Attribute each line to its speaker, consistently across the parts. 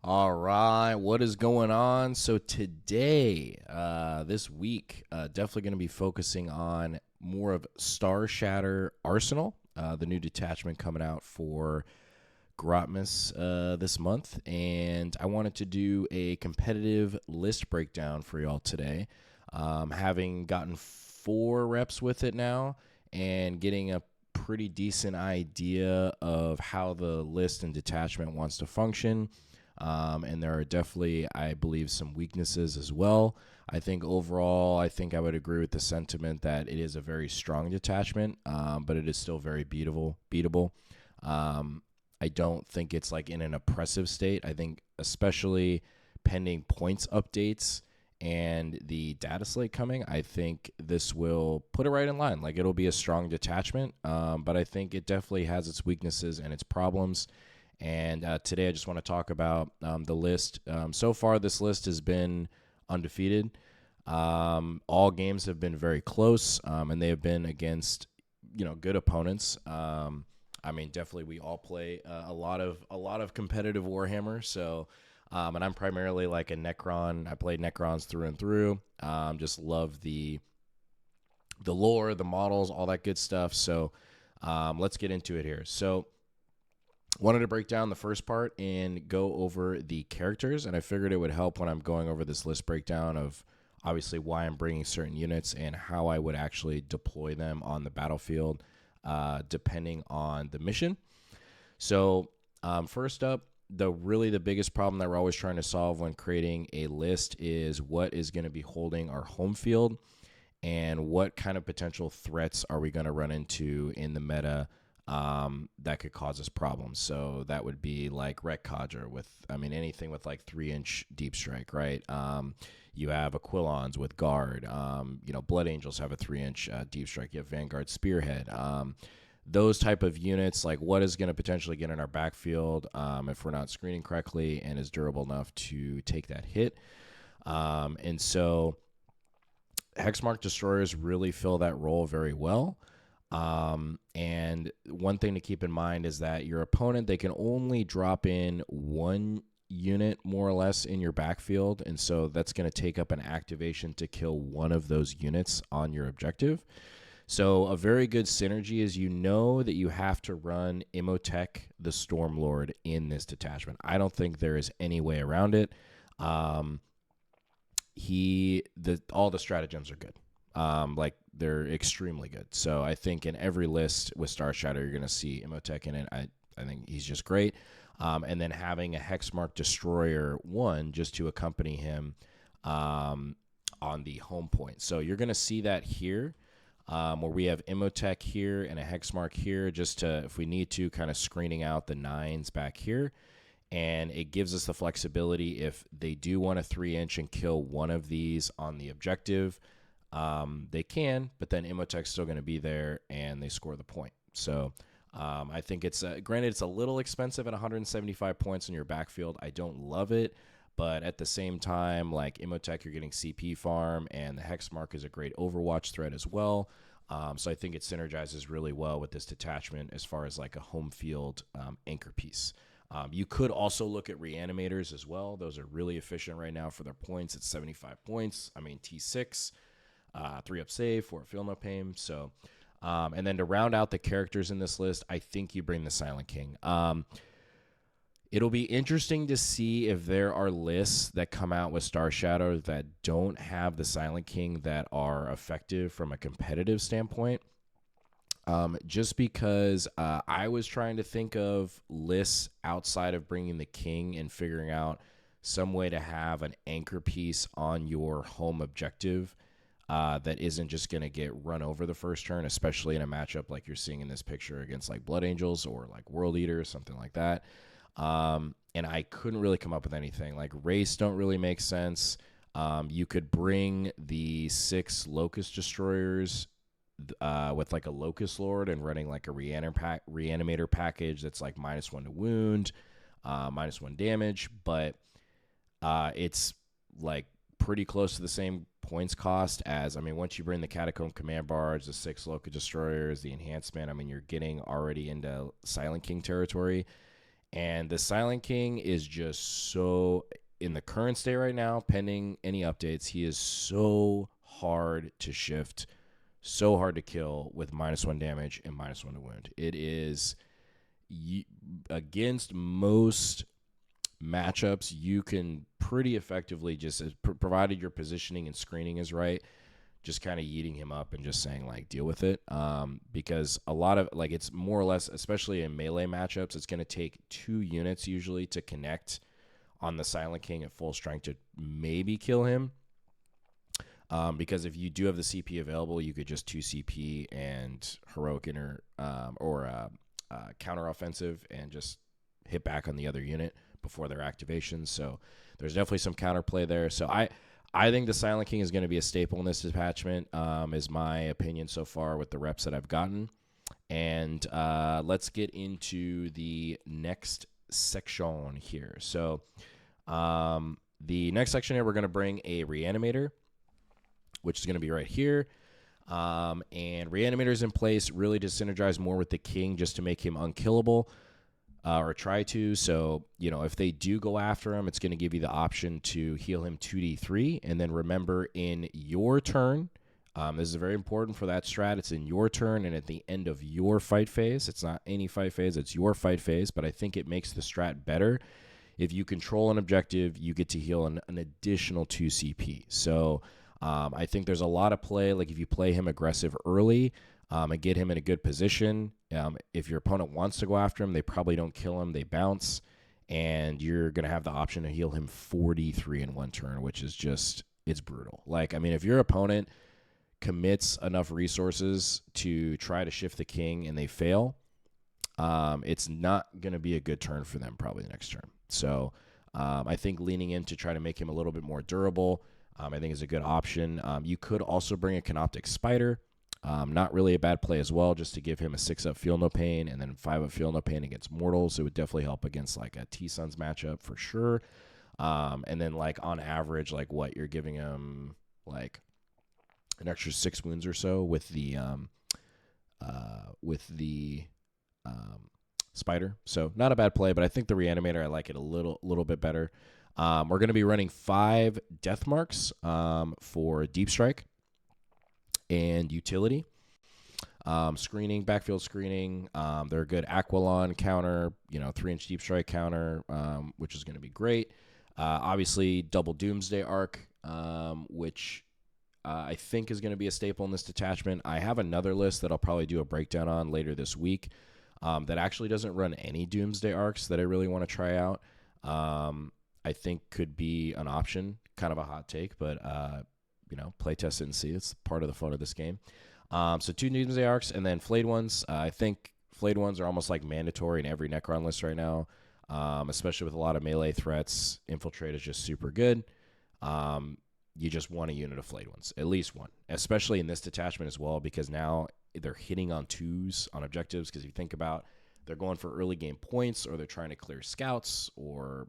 Speaker 1: All right, what is going on? So today, this week, definitely going to be focusing on more of Starshatter Arsenal, the new detachment coming out for Grotmas this month, and I wanted to do a competitive list breakdown for y'all today. Having gotten 4 reps with it now, and getting a pretty decent idea of how the list and detachment wants to function. And there are definitely, I believe, some weaknesses as well. I think overall, I would agree with the sentiment that it is a very strong detachment, but it is still very beatable. I don't think it's like in an oppressive state. I think especially pending points updates and the data slate coming, I think this will put it right in line. Like it'll be a strong detachment, but I think it definitely has its weaknesses and its problems. And today I just want to talk about the list. So far, this list has been undefeated. All games have been very close, and they have been against good opponents. Definitely we all play a lot of competitive Warhammer. So, and I'm primarily like a Necron. I played Necrons through and through. Just love the lore, the models, all that good stuff. So, let's get into it here. So, wanted to break down the first part and go over the characters, and I figured it would help when I'm going over this list breakdown of obviously why I'm bringing certain units and how I would actually deploy them on the battlefield depending on the mission. So first up, the biggest problem that we're always trying to solve when creating a list is what is going to be holding our home field and what kind of potential threats are we going to run into in the meta that could cause us problems. So that would be like Wreck Codger with, anything with like 3-inch deep strike, right? You have Aquilons with guard. Blood Angels have a 3-inch deep strike. You have Vanguard Spearhead. Those type of units, like what is going to potentially get in our backfield if we're not screening correctly and is durable enough to take that hit. And so Hexmark Destroyers really fill that role very well. And one thing to keep in mind is that your opponent, they can only drop in 1 unit more or less in your backfield. And so that's going to take up an activation to kill one of those units on your objective. So a very good synergy is that you have to run Imhotep the Stormlord in this detachment. I don't think there is any way around it. All the stratagems are good. They're extremely good. So I think in every list with Starshatter, you're going to see Imhotep in it. I think he's just great. And then having a Hexmark Destroyer 1 just to accompany him on the home point. So you're going to see that here where we have Imhotep here and a Hexmark here just to, if we need to, kind of screening out the 9s back here. And it gives us the flexibility if they do want a 3-inch and kill one of these on the objective. They can, but then Imhotep's still going to be there and they score the point. So I think it's, granted, it's a little expensive at 175 points in your backfield. I don't love it, but at the same time, like Imhotep, you're getting CP farm, and the Hexmark is a great Overwatch threat as well. So I think it synergizes really well with this detachment as far as like a home field anchor piece. You could also look at Reanimators as well. Those are really efficient right now for their points. It's 75 points. T6. 3-up save, 4 feel no pain. So, and then to round out the characters in this list, I think you bring the Silent King. It'll be interesting to see if there are lists that come out with Starshatter that don't have the Silent King that are effective from a competitive standpoint. Just because I was trying to think of lists outside of bringing the King and figuring out some way to have an anchor piece on your home objective that isn't just going to get run over the first turn, especially in a matchup like you're seeing in this picture against like Blood Angels or like World Eaters, something like that. And I couldn't really come up with anything. Like Race don't really make sense. You could bring the 6 Locust Destroyers with like a Locust Lord and running like a Reanimator package that's like -1 to wound, -1 damage, but it's like pretty close to the same points cost as, once you bring the Catacomb Command Barge, the 6 Locust Destroyers, the enhancement, you're getting already into Silent King territory. And the Silent King is just so, in the current state right now, pending any updates, he is so hard to shift, so hard to kill with -1 damage and -1 to wound. It is, against most matchups, you can pretty effectively just, provided your positioning and screening is right, just kind of yeeting him up and just saying, like, deal with it. Because a lot of, like, it's more or less, especially in melee matchups, it's going to take 2 units usually to connect on the Silent King at full strength to maybe kill him. Because if you do have the CP available, you could just 2 CP and heroic inner or counter offensive and just hit back on the other unit before their activation. So there's definitely some counterplay there. So I think the Silent King is going to be a staple in this detachment, is my opinion so far with the reps that I've gotten. And let's get into the next section here. So the next section here, we're going to bring a Reanimator, which is going to be right here. And Reanimator's in place really to synergize more with the King just to make him unkillable. Or try to. So, if they do go after him, it's going to give you the option to heal him 2d3. And then remember, in your turn, this is very important for that strat. It's in your turn and at the end of your fight phase. It's not any fight phase. It's your fight phase. But I think it makes the strat better. If you control an objective, you get to heal an additional 2 CP. So I think there's a lot of play. Like if you play him aggressive early, and get him in a good position. If your opponent wants to go after him, they probably don't kill him. They bounce, and you're going to have the option to heal him 43 in 1 turn, which is just, it's brutal. Like, I mean, if your opponent commits enough resources to try to shift the King and they fail, it's not going to be a good turn for them probably the next turn. So I think leaning in to try to make him a little bit more durable, I think is a good option. You could also bring a Canoptic Spider. Not really a bad play as well, just to give him a 6-up Feel No Pain and then 5-up Feel No Pain against mortals. It would definitely help against like a T-Suns matchup for sure. And then like on average, like what you're giving him like an extra 6 wounds or so with the Spider. So not a bad play, but I think the Reanimator, I like it a little bit better. We're going to be running 5 Death Marks for Deep Strike and utility. Screening, backfield screening. They're a good Aquilon counter, 3-inch Deep Strike counter, which is going to be great. Obviously, double Doomsday Arc, which I think is going to be a staple in this detachment. I have another list that I'll probably do a breakdown on later this week that actually doesn't run any Doomsday Arcs that I really want to try out. I think could be an option, kind of a hot take, but play test it and see. It's part of the fun of this game. So 2 Doomsday Arcs and then Flayed Ones. I think Flayed Ones are almost like mandatory in every Necron list right now, especially with a lot of melee threats. Infiltrate is just super good. You just want a unit of Flayed Ones, at least one, especially in this detachment as well, because now they're hitting on 2s on objectives. Because if you think about, they're going for early game points, or they're trying to clear scouts, or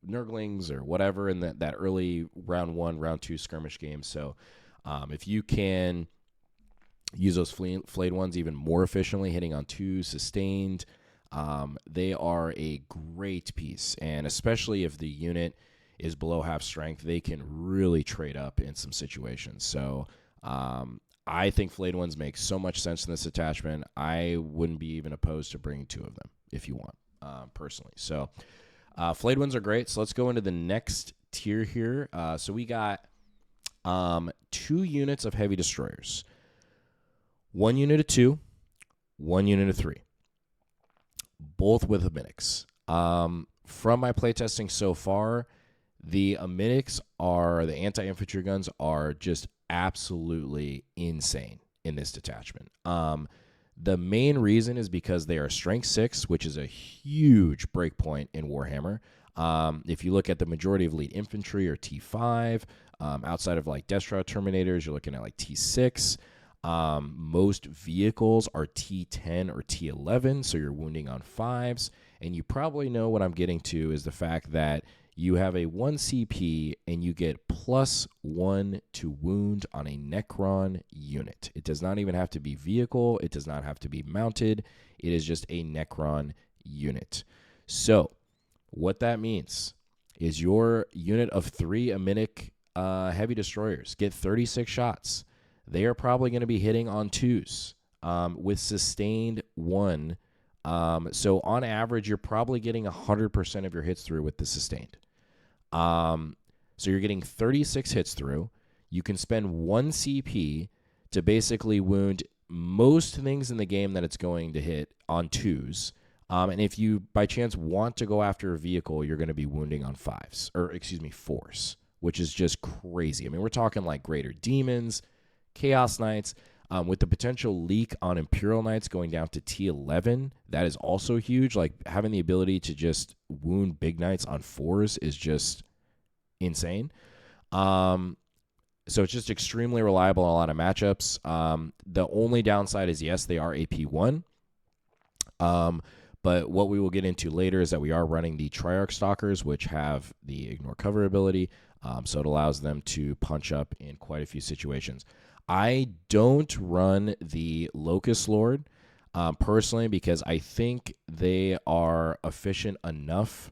Speaker 1: Nurglings or whatever in that early round 1, round 2 skirmish game. So if you can use those Flayed Ones even more efficiently, hitting on 2, sustained, they are a great piece. And especially if the unit is below half strength, they can really trade up in some situations. So I think Flayed Ones make so much sense in this attachment. I wouldn't be even opposed to bringing 2 of them if you want, personally. So Flayed Ones are great. So let's go into the next tier here. So we got 2 units of Heavy Destroyers. 1 unit of 2, 1 unit of 3. Both with Aminics. From my playtesting so far, the Aminics the anti-infantry guns are just absolutely insane in this detachment. The main reason is because they are strength 6, which is a huge breakpoint in Warhammer. If you look at the majority of elite infantry or T5, outside of like Destro Terminators, you're looking at like T6. Most vehicles are T10 or T11, so you're wounding on 5s. And you probably know what I'm getting to is the fact that you have a 1 CP and you get +1 to wound on a Necron unit. It does not even have to be vehicle. It does not have to be mounted. It is just a Necron unit. So what that means is your unit of 3 Aminic heavy destroyers get 36 shots. They are probably going to be hitting on 2s with sustained 1. So on average, you're probably getting 100% of your hits through with the sustained. So you're getting 36 hits through. You can spend 1 CP to basically wound most things in the game that it's going to hit on 2s. And if you, by chance, want to go after a vehicle, you're going to be wounding on 5s, or 4s, which is just crazy. I mean, we're talking like Greater Demons, Chaos Knights, with the potential leak on Imperial Knights going down to T11. That is also huge. Like, having the ability to just wound big knights on 4s is just insane. So it's just extremely reliable in a lot of matchups. The only downside is, yes, they are AP1. But what we will get into later is that we are running the Triarch Stalkers, which have the ignore cover ability. So it allows them to punch up in quite a few situations. I don't run the Locust Lord personally because I think they are efficient enough.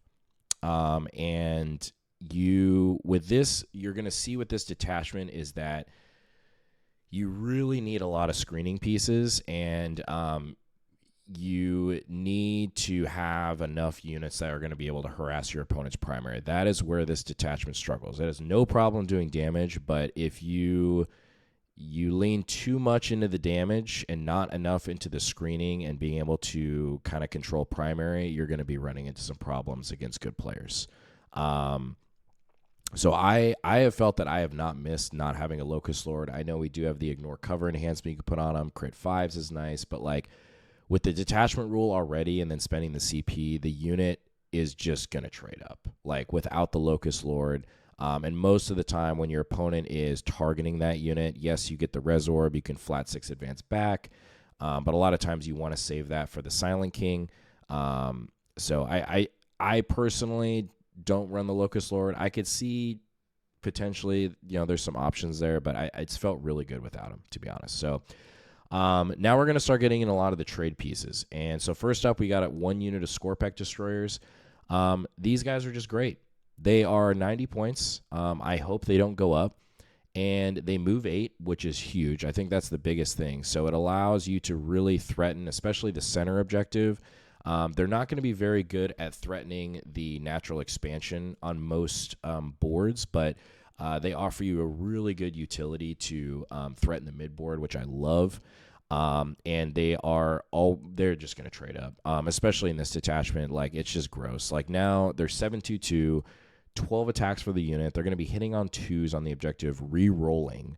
Speaker 1: And with this, you're going to see with this detachment is that you really need a lot of screening pieces, and you need to have enough units that are going to be able to harass your opponent's primary. That is where this detachment struggles. It has no problem doing damage, but if you lean too much into the damage and not enough into the screening and being able to kind of control primary, you're going to be running into some problems against good players. So I have felt that I have not missed not having a Locust Lord. I know we do have the ignore cover enhancement you can put on them. Crit 5s is nice, but like with the detachment rule already and then spending the CP, the unit is just going to trade up. Like without the Locust Lord, and most of the time when your opponent is targeting that unit, yes, you get the Res Orb, you can flat 6 advance back, but a lot of times you want to save that for the Silent King. So I personally don't run the Locust Lord. I could see potentially, there's some options there, but it's felt really good without him, to be honest. So now we're going to start getting in a lot of the trade pieces. And so first up, we got 1 unit of Scorpec Destroyers. These guys are just great. They are 90 points. I hope they don't go up. And they move 8, which is huge. I think that's the biggest thing. So it allows you to really threaten, especially the center objective. They're not going to be very good at threatening the natural expansion on most boards, but they offer you a really good utility to threaten the mid board, which I love. And they're just going to trade up, especially in this detachment. Like, it's just gross. Like, now they're 7/2/2, 12 attacks for the unit. They're going to be hitting on 2s on the objective, re-rolling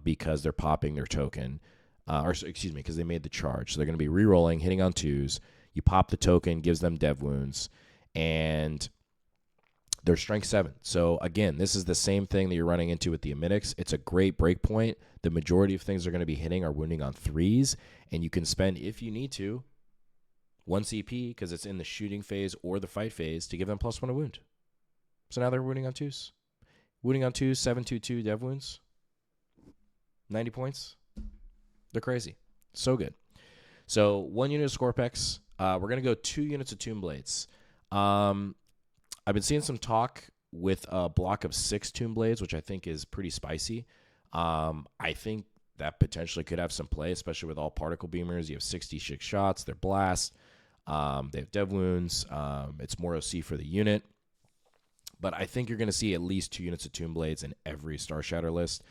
Speaker 1: because they're popping their token. Because they made the charge. So they're going to be re-rolling, hitting on 2s. You pop the token, gives them dev wounds, and they're strength 7. So again, this is the same thing that you're running into with the Amitics. It's a great break point. The majority of things they're going to be hitting are wounding on 3s, and you can spend, if you need to, 1 CP because it's in the shooting phase or the fight phase to give them +1 to wound. So now they're wounding on 2s. Wounding on 2s, 7/2/2 dev wounds, 90 points. They're crazy. So good. So 1 unit of Scorpex. We're going to go 2 units of Tomb Blades. I've been seeing some talk with a block of 6 Tomb Blades, which I think is pretty spicy. I think that potentially could have some play, especially with all particle beamers. You have 66 shots. They're blast. They have dev wounds. It's more OC for the unit. But I think you're going to see at least 2 units of Tomb Blades in every Starshatter list.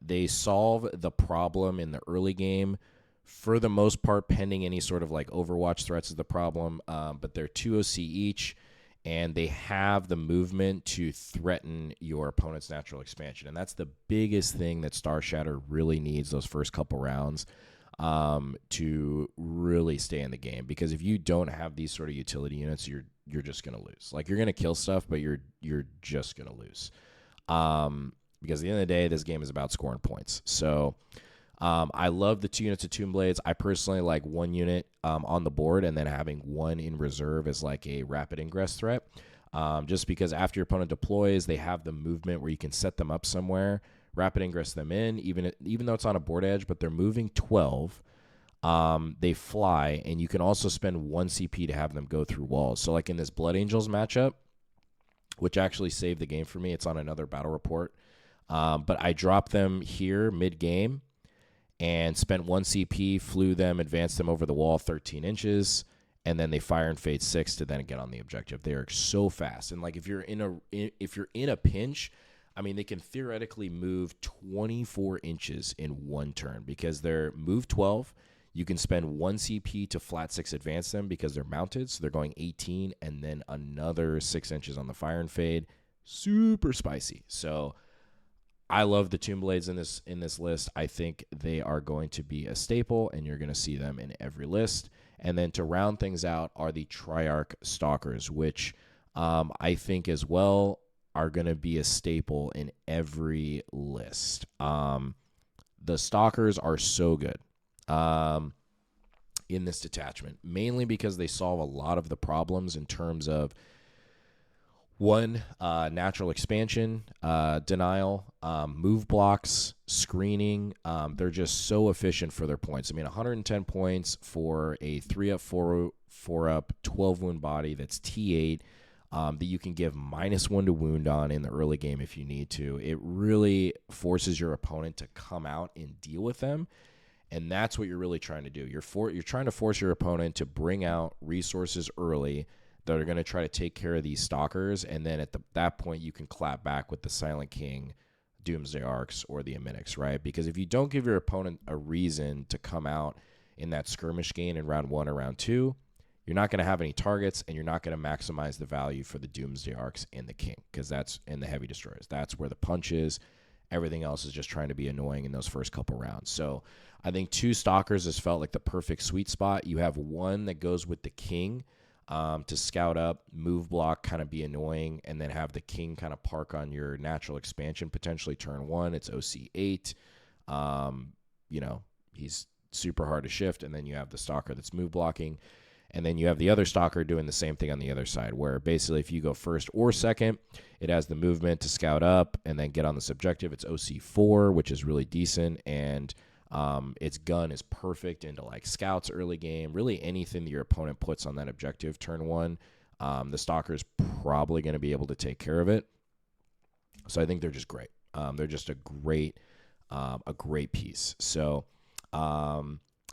Speaker 1: They solve the problem in the early game. For the most part, pending any sort of like Overwatch threats is the problem, but they're 2 OC each, and they have the movement to threaten your opponent's natural expansion. And that's the biggest thing that Starshatter really needs those first couple rounds to really stay in the game. Because if you don't have these sort of utility units, you're just going to lose. Like, you're going to kill stuff, but you're just going to lose. Because at the end of the day, this game is about scoring points. So I love the 2 units of Tomb Blades. I personally like 1 unit on the board and then having 1 in reserve as like a rapid ingress threat. Just because after your opponent deploys, they have the movement where you can set them up somewhere, rapid ingress them in, even though it's on a board edge, but they're moving 12. They fly, and you can also spend 1 CP to have them go through walls. So like in this Blood Angels matchup, which actually saved the game for me, it's on another battle report. But I dropped them here mid-game and spent 1 CP, flew them, advanced them over the wall 13 inches, and then they fire and fade 6 to then get on the objective. They are so fast. And like if you're in a pinch, I mean, they can theoretically move 24 inches in 1 turn because they're move 12. You can spend 1 CP to flat 6 advance them because they're mounted, so they're going 18, and then another 6 inches on the fire and fade. Super spicy. So I love the Tomb Blades in this list. I think they are going to be a staple, and you're going to see them in every list. And then to round things out are the Triarch Stalkers, which I think as well are going to be a staple in every list. The Stalkers are so good in this detachment, mainly because they solve a lot of the problems in terms of one, natural expansion, denial, move blocks, screening. They're just so efficient for their points. I mean, 110 points for a 3-up, 4-up, 12 wound body that's T8 that you can give -1 to wound on in the early game if you need to. It really forces your opponent to come out and deal with them. And that's what you're really trying to do. You're trying to force your opponent to bring out resources early that are going to try to take care of these stalkers, and then at that point you can clap back with the Silent King, Doomsday Arcs, or the Aminics, right? Because if you don't give your opponent a reason to come out in that skirmish game in round 1 or round 2, you're not going to have any targets, and you're not going to maximize the value for the Doomsday Arcs and the King, because that's in the Heavy Destroyers. That's where the punch is. Everything else is just trying to be annoying in those first couple rounds. So I think 2 Stalkers has felt like the perfect sweet spot. You have one that goes with the King, to scout up, move block, kind of be annoying, and then have the King kind of park on your natural expansion, potentially turn 1. It's OC8. He's super hard to shift, and then you have the Stalker that's move blocking, and then you have the other Stalker doing the same thing on the other side, where basically if you go first or second, it has the movement to scout up and then get on this objective. It's OC4, which is really decent, and its gun is perfect into like scouts early game. Really anything that your opponent puts on that objective turn 1, the Stalker's probably going to be able to take care of it. So I think they're just great. They're just a great piece. So,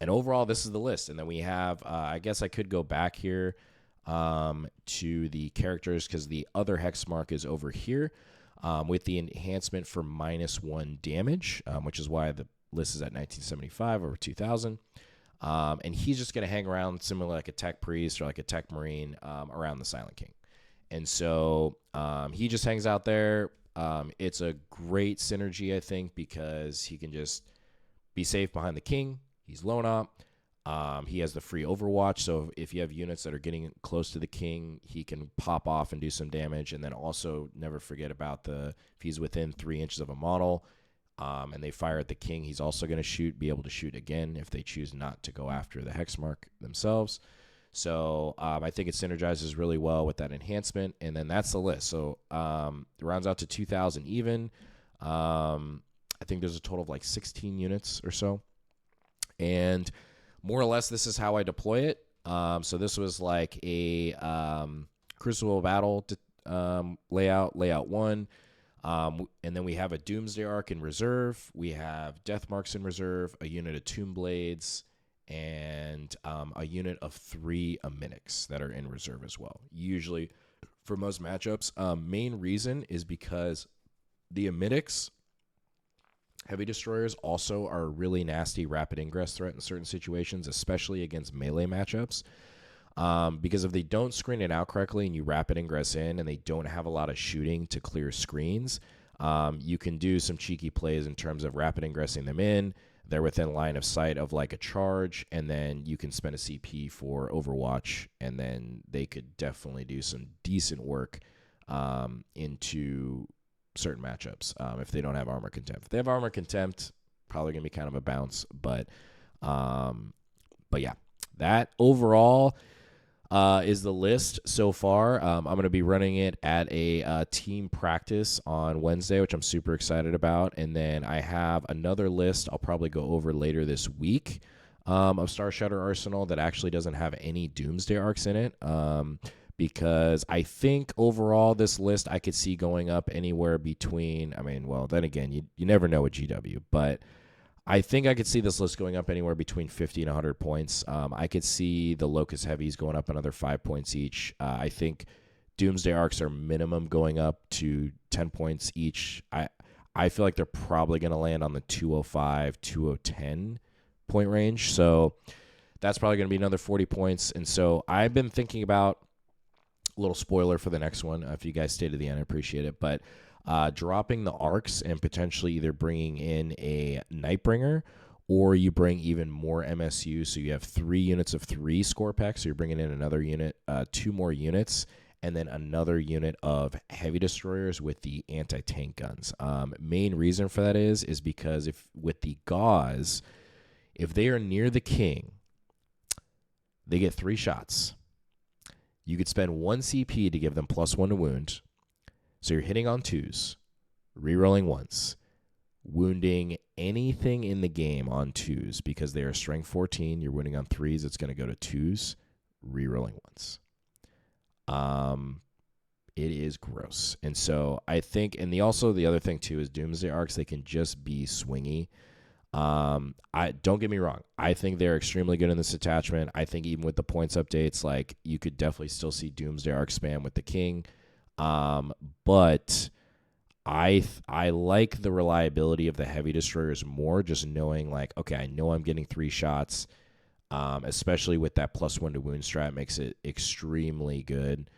Speaker 1: and overall, this is the list. And then we have, I guess I could go back here to the characters because the other hex mark is over here with the enhancement for -1 damage, which is why the list is at 1975 over 2000. And he's just going to hang around similar like a tech priest or like a tech marine around the Silent King. And so he just hangs out there. It's a great synergy, I think, because he can just be safe behind the King. He's lone op. He has the free Overwatch, so if you have units that are getting close to the King, he can pop off and do some damage. And then also never forget about if he's within 3 inches of a model, and they fire at the King, he's also going to be able to shoot again if they choose not to go after the hex mark themselves. So I think it synergizes really well with that enhancement, and then that's the list. So it rounds out to 2,000 even. I think there's a total of like 16 units or so, and more or less this is how I deploy it. So this was like a Crucible Battle layout 1. And then we have a Doomsday Arc in reserve. We have Death Marks in reserve, a unit of Tomb Blades, and a unit of 3 Aminics that are in reserve as well. Usually for most matchups, main reason is because the Aminics, Heavy Destroyers, also are a really nasty rapid ingress threat in certain situations, especially against melee matchups. Because if they don't screen it out correctly and you rapid ingress in and they don't have a lot of shooting to clear screens, you can do some cheeky plays in terms of rapid ingressing them in. They're within line of sight of like a charge, and then you can spend a CP for Overwatch, and then they could definitely do some decent work into certain matchups if they don't have Armor Contempt. If they have Armor Contempt, probably going to be kind of a bounce. But yeah, that overall is the list so far. I'm going to be running it at a team practice on Wednesday, which I'm super excited about. And then I have another list I'll probably go over later this week of Starshatter Arsenal that actually doesn't have any Doomsday Arcs in it. Because I think overall this list I could see going up anywhere between, I mean, well, then again, you never know with GW, but I think I could see this list going up anywhere between 50 and 100 points. I could see the Locust Heavies going up another 5 points each. I think Doomsday Arcs are minimum going up to 10 points each. I feel like they're probably going to land on the 205, 2010 point range. So that's probably going to be another 40 points. And so I've been thinking about, a little spoiler for the next one. If you guys stay to the end, I appreciate it. But dropping the arcs and potentially either bringing in a Nightbringer, or you bring even more MSU. So you have 3 units of 3 score packs. So you're bringing in another unit, 2 more units, and then another unit of heavy destroyers with the anti-tank guns. Main reason for that is because if with the gauze, if they are near the king, they get 3 shots. You could spend 1 CP to give them +1 to wound. So you're hitting on 2s, rerolling 1s, wounding anything in the game on 2s because they are strength 14. You're wounding on 3s. It's going to go to 2s, rerolling 1s. It is gross. And so I think, and the other thing too is Doomsday Arcs, they can just be swingy. I don't get me wrong. I think they're extremely good in this attachment. I think even with the points updates, like you could definitely still see Doomsday Arc spam with the king. But I like the reliability of the heavy destroyers more, just knowing like, okay, I know I'm getting 3 shots. Especially with that +1 to wound strat makes it extremely good.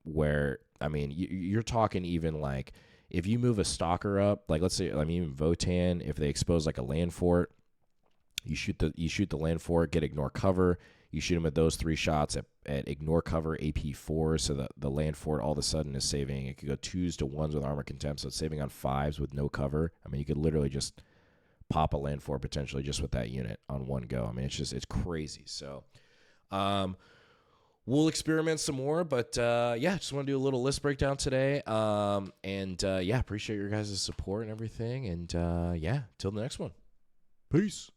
Speaker 1: Where, I mean, you're talking even like, if you move a stalker up, like let's say, I mean, even Votan, if they expose like a land fort, you shoot the land fort, get ignore cover. You shoot them at those 3 shots at ignore cover AP4, so the land fort all of a sudden is saving. It could go 2s to 1s with armor contempt, so it's saving on 5s with no cover. I mean, you could literally just pop a land fort potentially just with that unit on one go. I mean, it's crazy. So, we'll experiment some more, but yeah, just want to do a little list breakdown today. Yeah, appreciate your guys' support and everything. And yeah, till the next one. Peace.